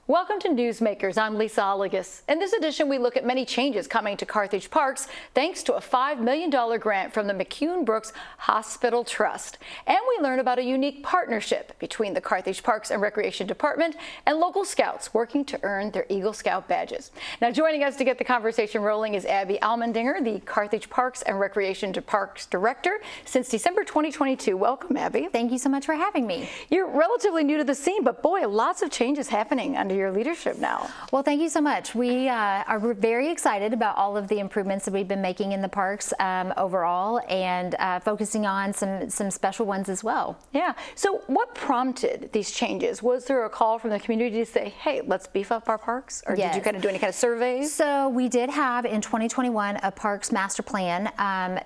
Welcome to Newsmakers. I'm Lisa Oligas. In this edition, we look at many changes coming to Carthage parks thanks to a $5 million grant from the McCune-Brooks Hospital Trust. And we learn about a unique partnership between the Carthage Parks and Recreation Department and local scouts working to earn their Eagle Scout badges. Now, joining us to get the conversation rolling is Abby Almendinger, the Carthage Parks and Recreation Parks Director since December 2022. Welcome, Abby. Thank you so much for having me. You're relatively new to the scene, but boy, lots of changes happening under your leadership now. Well, thank you so much. We are very excited about all of the improvements that we've been making in the parks overall, and focusing on some special ones as well. Yeah. So what prompted these changes? Was there a call from the community to say, hey, let's beef up our parks? Or Yes. did you kind of do any kind of surveys? So we did have in 2021 a parks master plan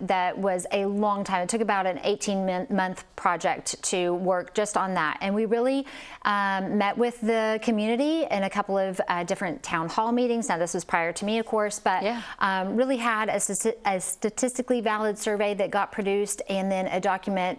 that was a long time. It took about an 18-month project to work just on that. And we really met with the community in a couple of different town hall meetings. Now, this was prior to me, of course, but really had a statistically valid survey that got produced, and then a document,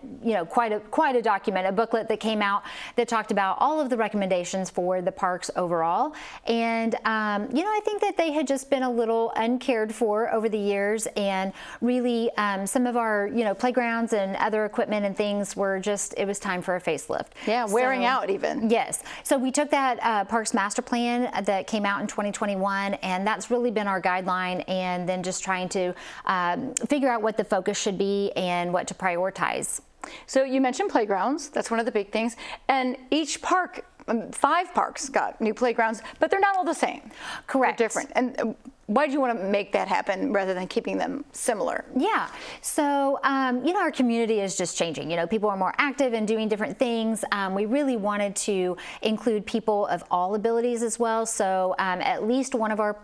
quite a document, a booklet that came out that talked about all of the recommendations for the parks overall. And I think that they had just been a little uncared for over the years, and really some of our playgrounds and other equipment and things were just, it was time for a facelift. Yeah, wearing out even. Yes. So we took that parks master plan that came out in 2021, and that's really been our guideline, and then just trying to figure out what the focus should be and what to prioritize. So you mentioned playgrounds. That's one of the big things. And each park, 5 parks got new playgrounds, but they're not all the same. Correct. They're different. And why do you want to make that happen rather than keeping them similar? Yeah. So, our community is just changing. People are more active and doing different things. We really wanted to include people of all abilities as well. So, at least one of our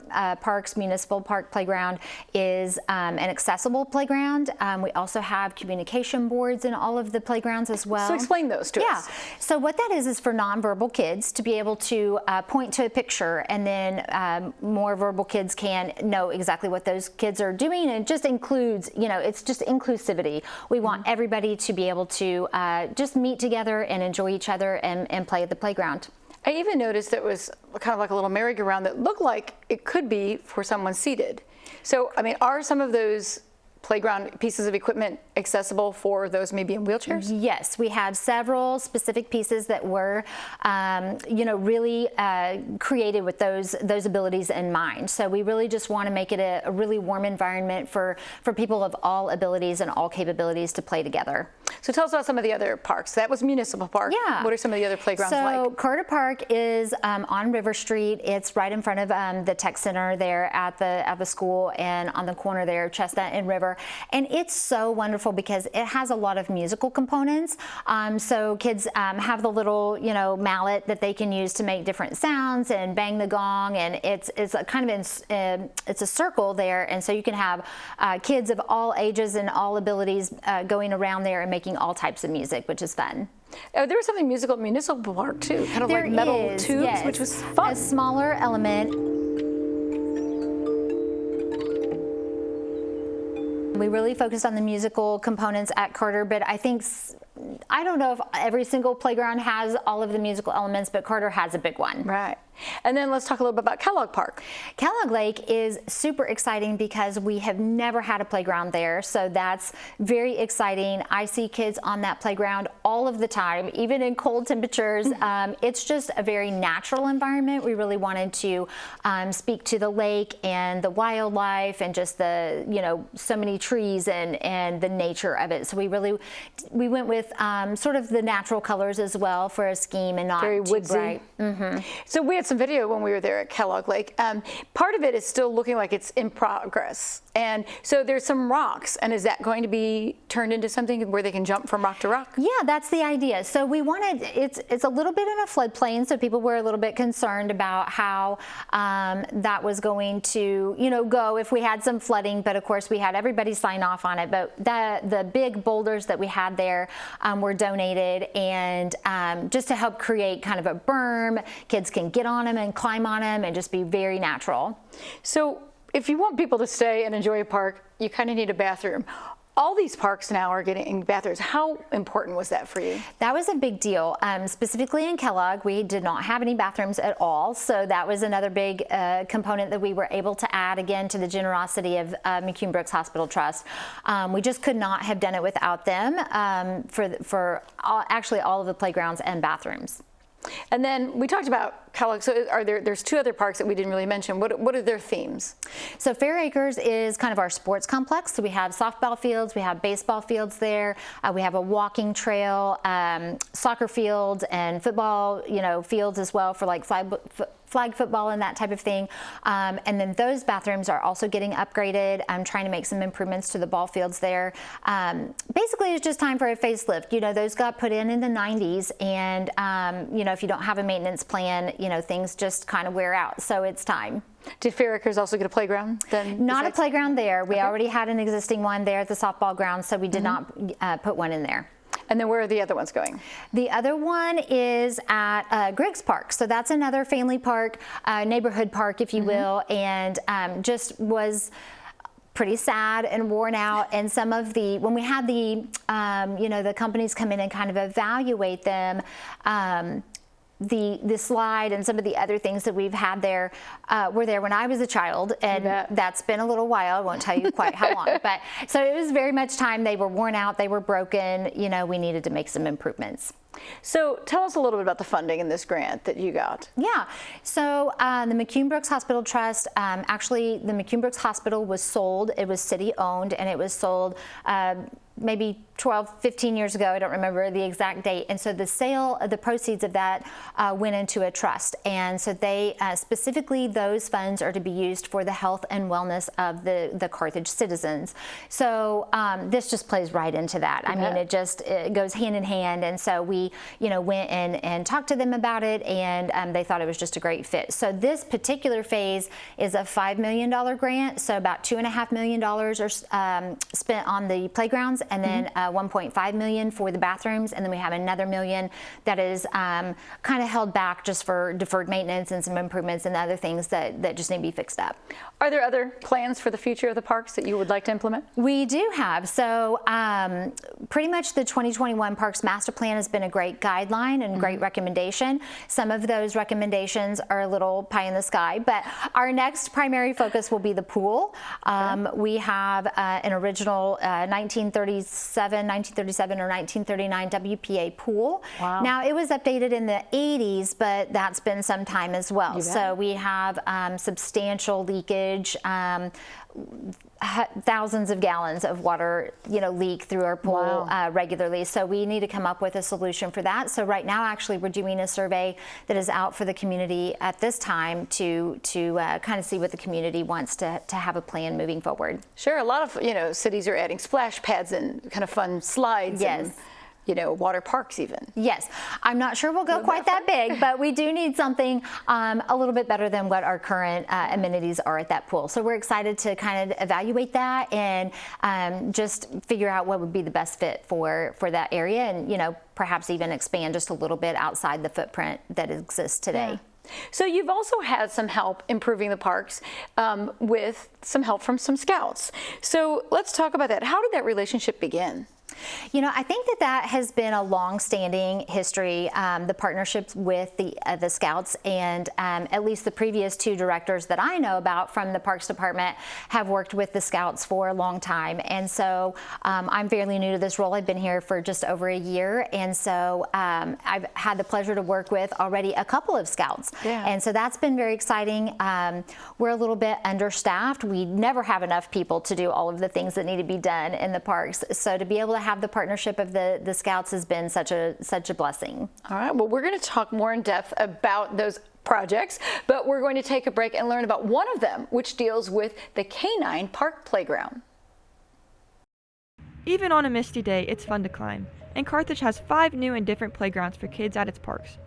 parks, municipal park playground, is an accessible playground. We also have communication boards in all of the playgrounds as well. So explain those to us. Yeah. So what that is for nonverbal kids to be able to point to a picture, and then more verbal kids can know exactly what those kids are doing. And it just includes, it's just inclusivity. We want everybody to be able to just meet together and enjoy each other and play at the playground. I even noticed that it was kind of like a little merry-go-round that looked like it could be for someone seated. So, are some of those playground pieces of equipment accessible for those maybe in wheelchairs? Yes, we have several specific pieces that were, really created with those abilities in mind. So we really just want to make it a really warm environment for people of all abilities and all capabilities to play together. So tell us about some of the other parks. That was Municipal Park. Yeah. What are some of the other playgrounds like? So Carter Park is on River Street. It's right in front of the tech center there at the school, and on the corner there, Chestnut and River. And it's so wonderful because it has a lot of musical components. So kids have the little, mallet that they can use to make different sounds and bang the gong. And it's a kind of it's a circle there, and so you can have kids of all ages and all abilities going around there and making all types of music, which is fun. There was something musical at Municipal Park too, kind of like metal tubes, yes. which was fun. A smaller element. We really focused on the musical components at Carter, but I don't know if every single playground has all of the musical elements, but Carter has a big one. Right. And then let's talk a little bit about Kellogg Park. Kellogg Lake is super exciting because we have never had a playground there, so that's very exciting. I see kids on that playground all of the time, even in cold temperatures. It's just a very natural environment. We really wanted to speak to the lake and the wildlife and just the, so many trees and the nature of it. So we went with sort of the natural colors as well for a scheme, and not very too woodsy. bright. So we had some video when we were there at Kellogg Lake. Part of it is still looking like it's in progress. And so there's some rocks. And is that going to be turned into something where they can jump from rock to rock? Yeah, that's the idea. So we wanted, it's a little bit in a floodplain, so people were a little bit concerned about how that was going to, go if we had some flooding. But of course, we had everybody sign off on it. But the big boulders that we had there were donated, and just to help create kind of a berm. Kids can get on them and climb on them and just be very natural. So if you want people to stay and enjoy a park, you kind of need a bathroom. All these parks now are getting bathrooms. How important was that for you? That was a big deal. Specifically in Kellogg, we did not have any bathrooms at all. So that was another big component that we were able to add, again, to the generosity of McCune-Brooks Hospital Trust. We just could not have done it without them for actually all of the playgrounds and bathrooms. And then we talked about Kellogg. So there's two other parks that we didn't really mention. What are their themes? So Fair Acres is kind of our sports complex. So we have softball fields, we have baseball fields there, we have a walking trail, soccer fields, and football, fields as well for like flag football and that type of thing. And then those bathrooms are also getting upgraded. I'm trying to make some improvements to the ball fields there. Basically, it's just time for a facelift. Those got put in the 90s, and if you don't have a maintenance plan, things just kind of wear out. So it's time. Did Fair Acres also get a playground then? Not a playground there. We already had an existing one there at the softball ground, so we did not put one in there. And then where are the other ones going? The other one is at Griggs Park. So that's another family park, neighborhood park, if you will, and just was pretty sad and worn out. And some of when we had the, the companies come in and kind of evaluate them, the slide and some of the other things that we've had there were there when I was a child, and that's been a little while. I won't tell you quite how long, but so it was very much time. They were worn out, they were broken. We needed to make some improvements. So tell us a little bit about the funding in this grant that you got. Yeah, so the McCune-Brooks Hospital Trust, actually the McCune-Brooks Hospital was sold. It was city owned, and it was sold maybe 12, 15 years ago. I don't remember the exact date. And so the sale of the proceeds of that went into a trust. And so they specifically, those funds are to be used for the health and wellness of the Carthage citizens. So this just plays right into that. I mean, it goes hand in hand. And so we, went in and talked to them about it, and they thought it was just a great fit. So this particular phase is a $5 million grant. So about $2.5 million are spent on the playgrounds, and then $1.5 million for the bathrooms, and then we have another $1 million that is kind of held back just for deferred maintenance and some improvements and other things that just need to be fixed up. Are there other plans for the future of the parks that you would like to implement? We do have. So pretty much the 2021 Parks Master Plan has been a great guideline and great recommendation. Some of those recommendations are a little pie in the sky, but our next primary focus will be the pool. We have an original 1937 or 1939 WPA pool. Wow. Now, it was updated in the 80s, but that's been some time as well. So we have substantial leakage, thousands of gallons of water, leak through our pool regularly. So we need to come up with a solution for that. So right now, actually, we're doing a survey that is out for the community at this time to kind of see what the community wants to have a plan moving forward. Sure. A lot of, cities are adding splash pads and kind of fun slides. Yes. And, water parks even. Yes. I'm not sure we'll go quite that big, but we do need something a little bit better than what our current amenities are at that pool. So we're excited to kind of evaluate that and just figure out what would be the best fit for that area, and, perhaps even expand just a little bit outside the footprint that exists today. Yeah. So you've also had some help improving the parks with some help from some scouts. So let's talk about that. How did that relationship begin? I think that has been a long-standing history, the partnerships with the Scouts, and at least the previous two directors that I know about from the Parks Department have worked with the Scouts for a long time. And so I'm fairly new to this role. I've been here for just over a year, and so I've had the pleasure to work with already a couple of Scouts. Yeah. And so that's been very exciting. We're a little bit understaffed. We never have enough people to do all of the things that need to be done in the parks. So to be able to have the partnership of the Scouts has been such a blessing. All right, well, we're going to talk more in depth about those projects, but we're going to take a break and learn about one of them, which deals with the Canine Park Playground. Even on a misty day, it's fun to climb, and Carthage has 5 new and different playgrounds for kids at its parks.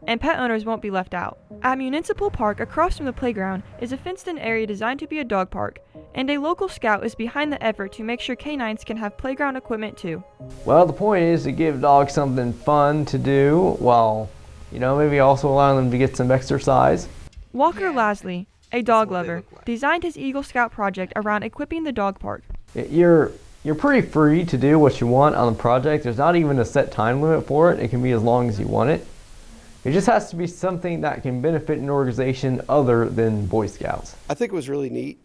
And pet owners won't be left out. At Municipal Park, across from the playground, is a fenced-in area designed to be a dog park, and a local scout is behind the effort to make sure canines can have playground equipment too. Well, the point is to give dogs something fun to do while, maybe also allowing them to get some exercise. Walker Lasley, a dog lover, designed his Eagle Scout project around equipping the dog park. Your you're pretty free to do what you want on the project. There's not even a set time limit for it. It can be as long as you want it. It just has to be something that can benefit an organization other than Boy Scouts. I think it was really neat.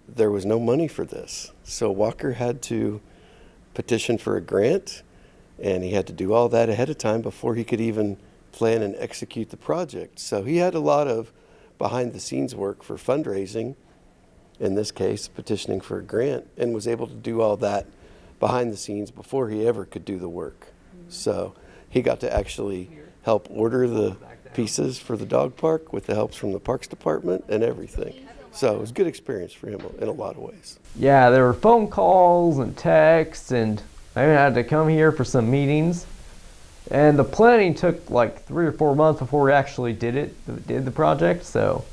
There was no money for this, so Walker had to petition for a grant, and he had to do all that ahead of time before he could even plan and execute the project. So he had a lot of behind the scenes work for fundraising, in this case petitioning for a grant, and was able to do all that behind the scenes before he ever could do the work. So he got to actually help order the pieces for the dog park with the helps from the Parks Department and everything. So it was a good experience for him in a lot of ways. Yeah, there were phone calls and texts, and I even had to come here for some meetings. And the planning took like 3 or 4 months before we actually did the project, so.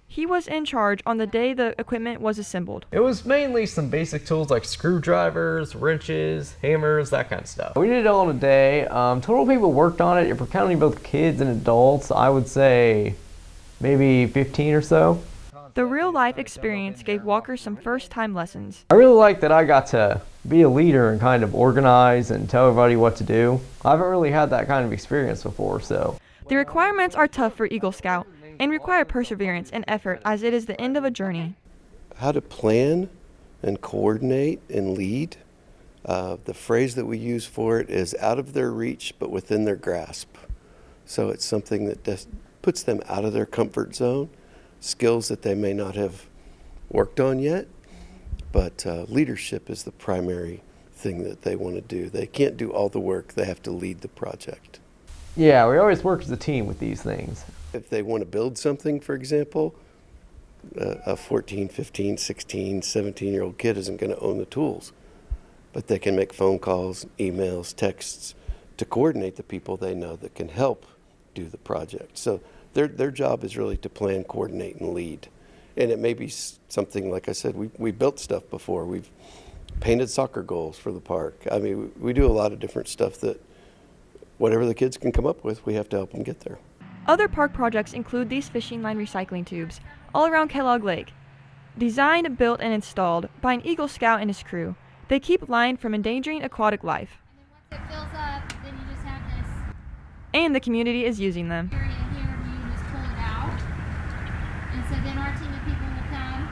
He was in charge on the day the equipment was assembled. It was mainly some basic tools like screwdrivers, wrenches, hammers, that kind of stuff. We did it all in a day. Total people worked on it. If we're counting both kids and adults, I would say maybe 15 or so. The real-life experience gave Walker some first-time lessons. I really like that I got to be a leader and kind of organize and tell everybody what to do. I haven't really had that kind of experience before, so. The requirements are tough for Eagle Scout and require perseverance and effort, as it is the end of a journey. How to plan and coordinate and lead. The phrase that we use for it is out of their reach but within their grasp. So it's something that just puts them out of their comfort zone, skills that they may not have worked on yet, but leadership is the primary thing that they want to do. They can't do all the work, they have to lead the project. Yeah, we always work as a team with these things. If they want to build something, for example, a 14, 15, 16, 17-year-old kid isn't going to own the tools, but they can make phone calls, emails, texts to coordinate the people they know that can help do the project. So their job is really to plan, coordinate, and lead. And it may be something, like I said, we built stuff before. We've painted soccer goals for the park. I mean, we do a lot of different stuff that whatever the kids can come up with, we have to help them get there. Other park projects include these fishing line recycling tubes all around Kellogg Lake. Designed, built, and installed by an Eagle Scout and his crew, they keep line from endangering aquatic life. Once it fills up, then you just have this And the community is using them. area here where you just pull it out. And so then our team of people will come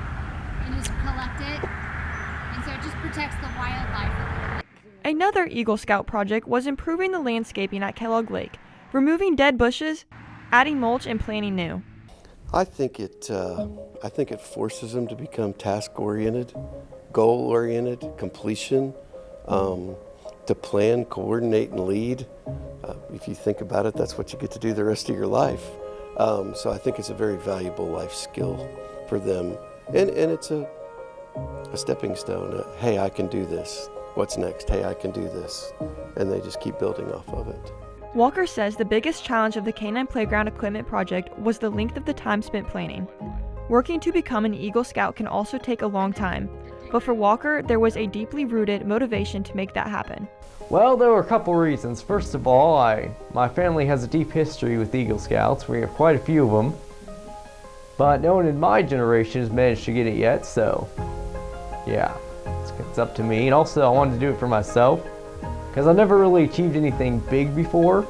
and just collect it. And so it just protects the wildlife a little bit. Another Eagle Scout project was improving the landscaping at Kellogg Lake, removing dead bushes, adding mulch, and planting new. I think it forces them to become task-oriented, goal-oriented, completion, to plan, coordinate, and lead. If you think about it, that's what you get to do the rest of your life. So I think it's a very valuable life skill for them. And it's a stepping stone. Hey, I can do this. What's next? Hey, I can do this. And they just keep building off of it. Walker says the biggest challenge of the Canine Playground Equipment project was the length of the time spent planning. Working to become an Eagle Scout can also take a long time, but for Walker, there was a deeply rooted motivation to make that happen. Well, there were a couple reasons. First of all, my family has a deep history with Eagle Scouts. We have quite a few of them, but no one in my generation has managed to get it yet, so yeah, it's up to me. And also, I wanted to do it for myself, because I never really achieved anything big before.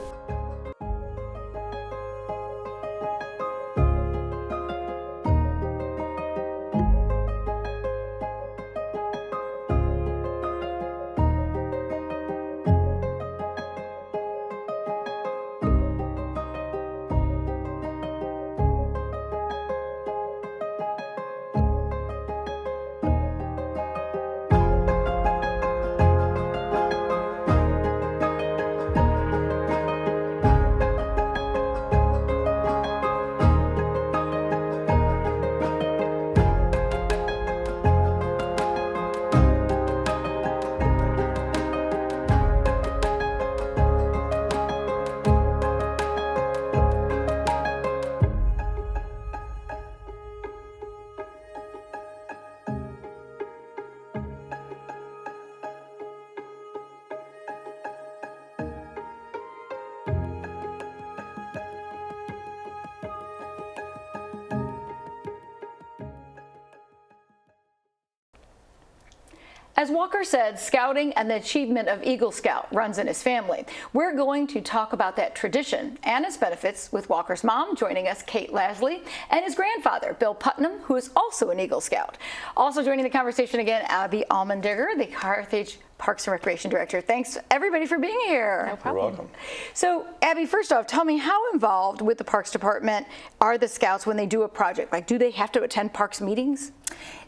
As Walker said, scouting and the achievement of Eagle Scout runs in his family. We're going to talk about that tradition and its benefits with Walker's mom, joining us, Kate Lasley, and his grandfather, Bill Putnam, who is also an Eagle Scout. Also joining the conversation again, Abby Allmendigger, the Carthage Parks and Recreation Director. Thanks, everybody, for being here. No problem. You're welcome. So, Abby, first off, tell me, how involved with the Parks Department are the Scouts when they do a project? Like, do they have to attend Parks meetings?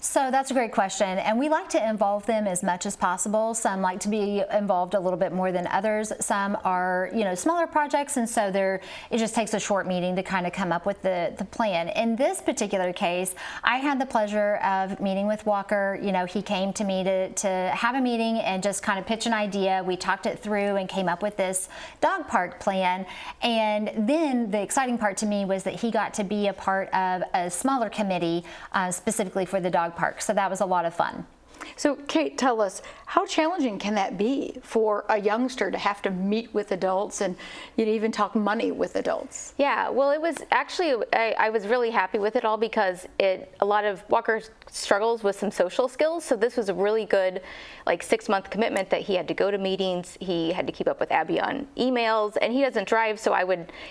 So that's a great question, and we like to involve them as much as possible. Some like to be involved a little bit more than others. Some are, smaller projects, and so it just takes a short meeting to kind of come up with the plan. In this particular case, I had the pleasure of meeting with Walker. He came to me to have a meeting and just kind of pitch an idea. We talked it through and came up with this dog park plan. And then the exciting part to me was that he got to be a part of a smaller committee specifically for the dog park. So that was a lot of fun. So, Kate, tell us, how challenging can that be for a youngster to have to meet with adults and even talk money with adults? Yeah, well, it was actually, I was really happy with it all because a lot of Walker struggles with some social skills. So this was a really good 6-month commitment that he had to go to meetings. He had to keep up with Abby on emails, and he doesn't drive. So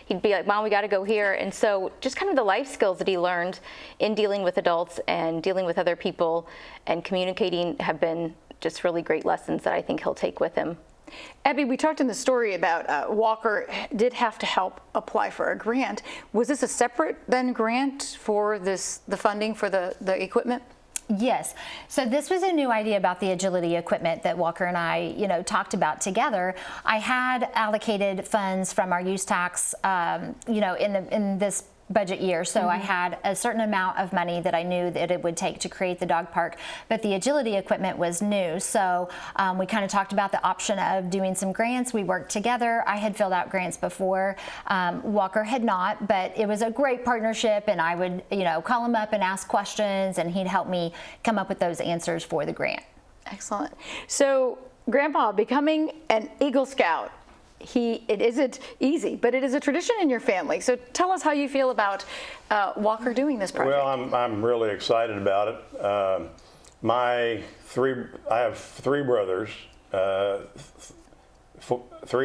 he'd be like, Mom, we got to go here. And so just kind of the life skills that he learned in dealing with adults and dealing with other people and communicating have been just really great lessons that I think he'll take with him. Abby, we talked in the story about Walker did have to help apply for a grant. Was this a separate then grant for the funding for the equipment? Yes. So this was a new idea about the agility equipment that Walker and I, talked about together. I had allocated funds from our use tax, in this budget year. So I had a certain amount of money that I knew that it would take to create the dog park, but the agility equipment was new. So we kind of talked about the option of doing some grants. We worked together. I had filled out grants before. Walker had not, but it was a great partnership, and I would, call him up and ask questions, and he'd help me come up with those answers for the grant. Excellent. So, Grandpa, becoming an Eagle Scout, it isn't easy, but it is a tradition in your family. So tell us how you feel about Walker doing this project. Well, I'm really excited about it. I have 3 brothers, 3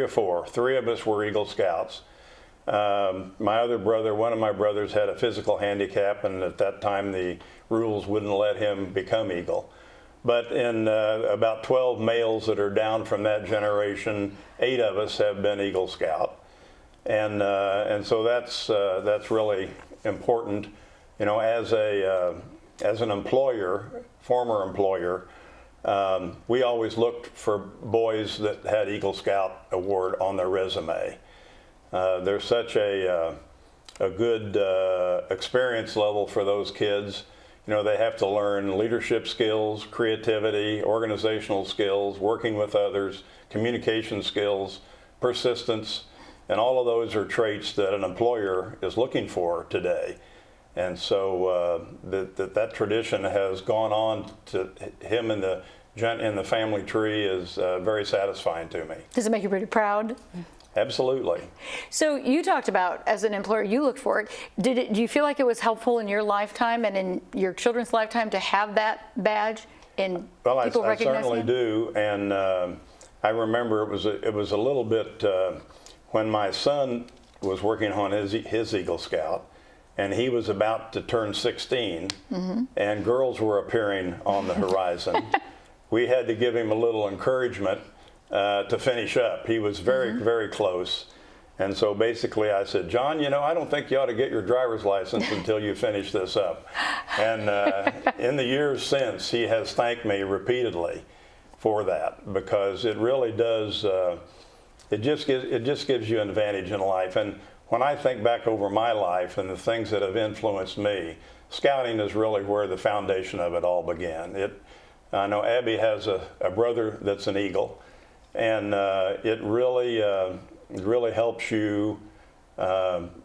of 4. 3 of us were Eagle Scouts. My other brother, one of my brothers, had a physical handicap, and at that time the rules wouldn't let him become Eagle. But in about 12 males that are down from that generation, 8 of us have been Eagle Scout, and so that's really important. As an employer, former employer, we always looked for boys that had Eagle Scout award on their resume. There's such a good experience level for those kids. They have to learn leadership skills, creativity, organizational skills, working with others, communication skills, persistence, and all of those are traits that an employer is looking for today. And so that tradition has gone on to him in the family tree is very satisfying to me. Does it make you pretty proud? Absolutely. So you talked about, as an employer, you looked for it. Do you feel like it was helpful in your lifetime and in your children's lifetime to have that badge and people I recognizing certainly it? do, and I remember it was a little bit when my son was working on his Eagle Scout, and he was about to turn 16, and girls were appearing on the horizon. We had to give him a little encouragement to finish up. He was very, very close. And so basically I said, John, I don't think you ought to get your driver's license until you finish this up. And in the years since, he has thanked me repeatedly for that, because it really does, it just gives you an advantage in life. And when I think back over my life and the things that have influenced me, scouting is really where the foundation of it all began. I know Abby has a brother that's an Eagle, and it really helps you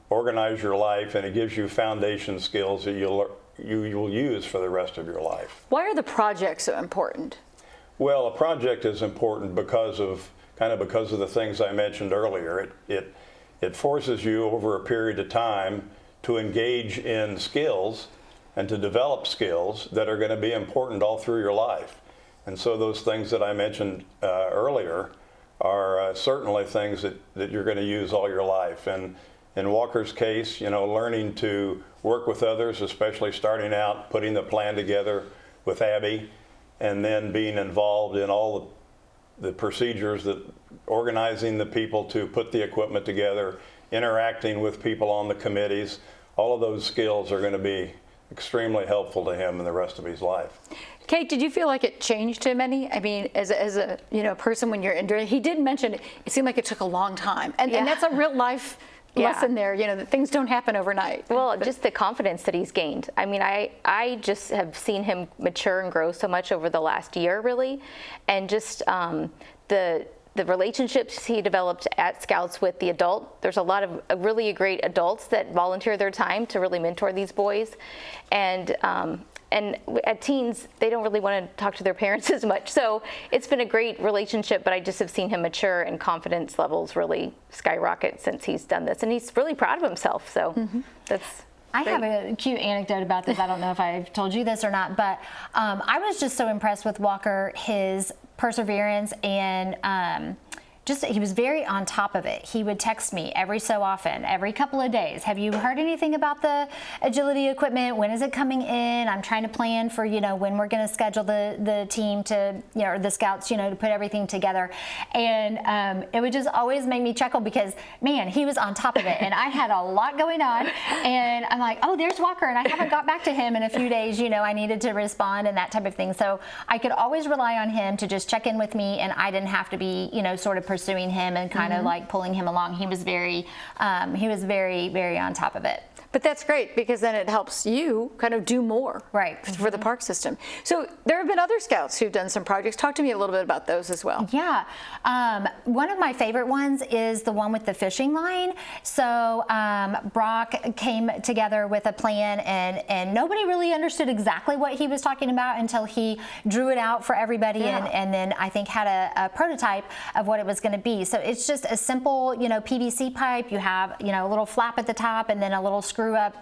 organize your life, and it gives you foundation skills that you will use for the rest of your life. Why are the projects so important? Well, a project is important because of the things I mentioned earlier. It forces you over a period of time to engage in skills and to develop skills that are going to be important all through your life. And so those things that I mentioned earlier are certainly things that you're going to use all your life. And in Walker's case, you know, learning to work with others, especially starting out, putting the plan together with Abby, and then being involved in all the procedures, that organizing the people to put the equipment together, interacting with people on the committees, all of those skills are going to be extremely helpful to him in the rest of his life. Kate, did you feel like it changed him any? I mean, as a person when you're in, he did mention it seemed like it took a long time, and that's a real life lesson there. You know, that things don't happen overnight. Well, just the confidence that he's gained. I mean, I just have seen him mature and grow so much over the last year, really, and just the relationships he developed at Scouts with the adult. There's a lot of really great adults that volunteer their time to really mentor these boys, and at teens, they don't really want to talk to their parents as much. So it's been a great relationship, but I just have seen him mature and confidence levels really skyrocket since he's done this. And he's really proud of himself. So that's I have a cute anecdote about this. I don't know if I've told you this or not, but I was just so impressed with Walker, his perseverance, and he was very on top of it. He would text me every so often, every couple of days. Have you heard anything about the agility equipment? When is it coming in? I'm trying to plan for, when we're going to schedule the team to, or the Scouts, to put everything together. And it would just always make me chuckle because, man, he was on top of it. And I had a lot going on. And I'm like, oh, there's Walker. And I haven't got back to him in a few days. I needed to respond and that type of thing. So I could always rely on him to just check in with me. And I didn't have to be, sort of pursuing him and kind of like pulling him along. He was very, very on top of it. But that's great because then it helps you kind of do more for the park system. So there have been other Scouts who've done some projects. Talk to me a little bit about those as well. Yeah. One of my favorite ones is the one with the fishing line. So Brock came together with a plan and nobody really understood exactly what he was talking about until he drew it out for everybody and then I think had a prototype of what it was going to be. So it's just a simple, PVC pipe. You have, a little flap at the top and then a little screw at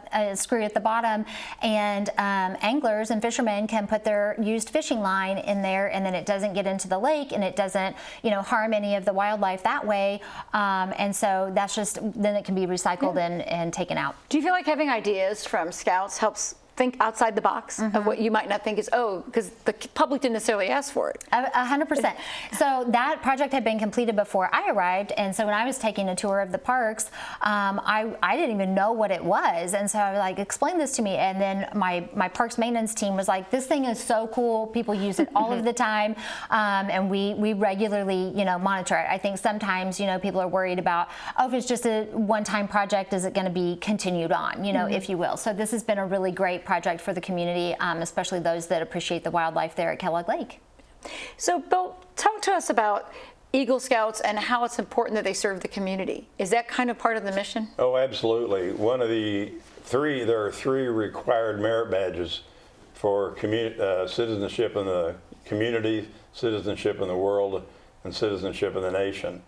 the bottom, and anglers and fishermen can put their used fishing line in there, and then it doesn't get into the lake and it doesn't harm any of the wildlife that way, and so that's just, then it can be recycled and taken out. Do you feel like having ideas from Scouts helps think outside the box of what you might not think is, because the public didn't necessarily ask for it? 100%. So that project had been completed before I arrived, and so when I was taking a tour of the parks, I didn't even know what it was, and so I was like, explain this to me, and then my parks maintenance team was like, this thing is so cool, people use it all of the time, and we regularly monitor it. I think sometimes people are worried about, if it's just a one-time project, is it going to be continued on, if you will. So this has been a really great project for the community, especially those that appreciate the wildlife there at Kellogg Lake. So Bill, talk to us about Eagle Scouts and how it's important that they serve the community. Is that kind of part of the mission? Oh, absolutely. There are three required merit badges for citizenship in the community, citizenship in the world, and citizenship in the nation.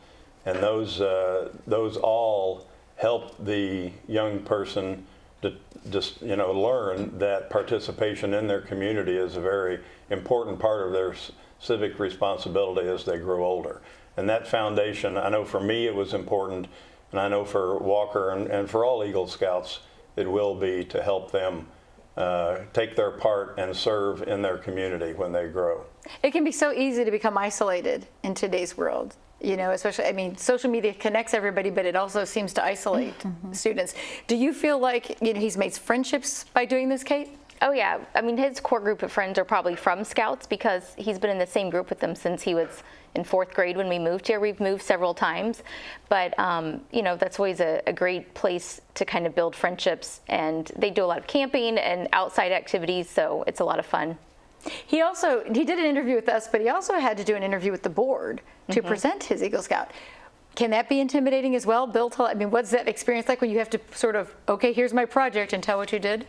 And those all help the young person to just learn that participation in their community is a very important part of their civic responsibility as they grow older. And that foundation, I know for me it was important, and I know for Walker and for all Eagle Scouts it will be, to help them take their part and serve in their community when they grow. It can be so easy to become isolated in today's world. Especially, social media connects everybody, but it also seems to isolate students. Do you feel like he's made friendships by doing this, Kate? Oh yeah, his core group of friends are probably from Scouts because he's been in the same group with them since he was in 4th grade when we moved here. We've moved several times, but that's always a great place to kind of build friendships, and they do a lot of camping and outside activities, so it's a lot of fun. He did an interview with us, but he also had to do an interview with the board to present his Eagle Scout. Can that be intimidating as well, Bill? What's that experience like when you have to sort of, okay, here's my project and tell what you did?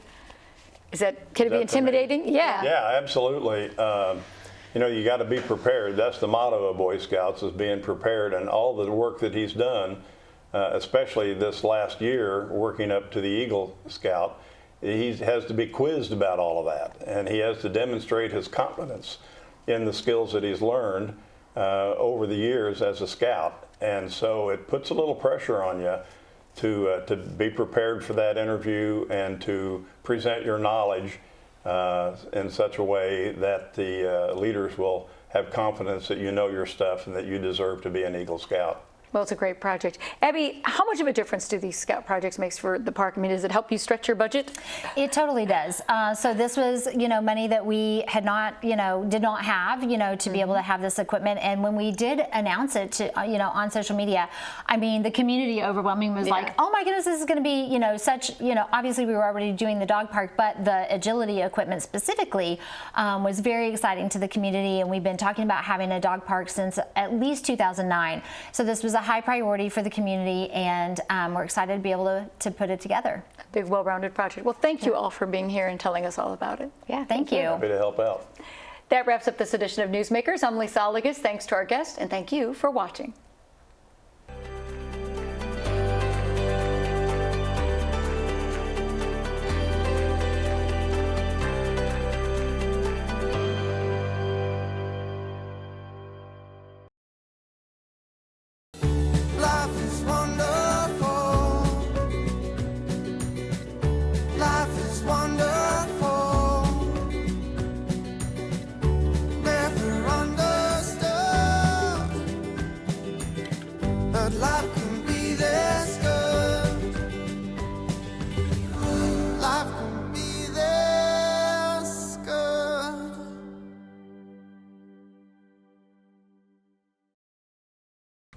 Can it be intimidating? Yeah. Yeah, absolutely. You got to be prepared. That's the motto of Boy Scouts, is being prepared, and all the work that he's done, especially this last year, working up to the Eagle Scout, he has to be quizzed about all of that, and he has to demonstrate his competence. in the skills that he's learned over the years as a scout. And so it puts a little pressure on you to be prepared for that interview and to present your knowledge in such a way that the leaders will have confidence that you know your stuff and that you deserve to be an Eagle Scout. Well, it's a great project. Abby, how much of a difference do these Scout projects make for the park? I mean, does it help you stretch your budget? It totally does. So this was, money that we had not, did not have, to be able to have this equipment. And when we did announce it to, on social media, I mean, the community overwhelming was like, oh my goodness, this is going to be, such, obviously we were already doing the dog park, but the agility equipment specifically was very exciting to the community. And we've been talking about having a dog park since at least 2009. So this was a high priority for the community, and we're excited to be able to put it together. Big, well-rounded project. Well, thank you all for being here and telling us all about it. Yeah, thank you. Happy to help out. That wraps up this edition of Newsmakers. I'm Lisa Oligas. Thanks to our guest, and thank you for watching.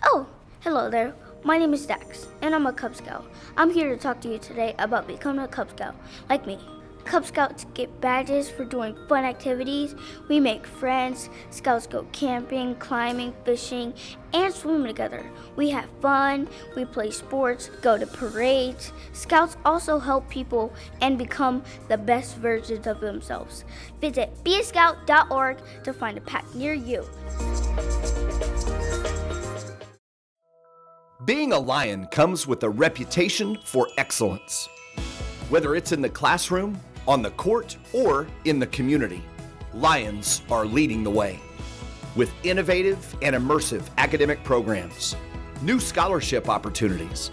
Oh, hello there. My name is Dax, and I'm a Cub Scout. I'm here to talk to you today about becoming a Cub Scout, like me. Cub Scouts get badges for doing fun activities. We make friends. Scouts go camping, climbing, fishing, and swimming together. We have fun. We play sports, go to parades. Scouts also help people and become the best versions of themselves. Visit beascout.org to find a pack near you. Being a Lion comes with a reputation for excellence. Whether it's in the classroom, on the court, or in the community, Lions are leading the way. With innovative and immersive academic programs, new scholarship opportunities,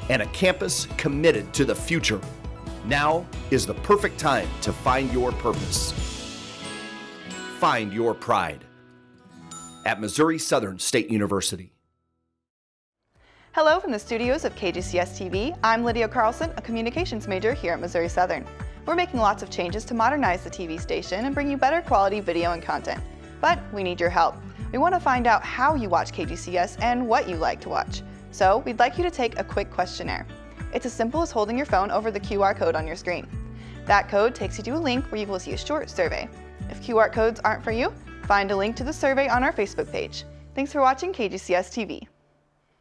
and a campus committed to the future, now is the perfect time to find your purpose. Find your pride at Missouri Southern State University. Hello from the studios of KGCS TV. I'm Lydia Carlson, a communications major here at Missouri Southern. We're making lots of changes to modernize the TV station and bring you better quality video and content. But we need your help. We want to find out how you watch KGCS and what you like to watch. So we'd like you to take a quick questionnaire. It's as simple as holding your phone over the QR code on your screen. That code takes you to a link where you will see a short survey. If QR codes aren't for you, find a link to the survey on our Facebook page. Thanks for watching KGCS TV.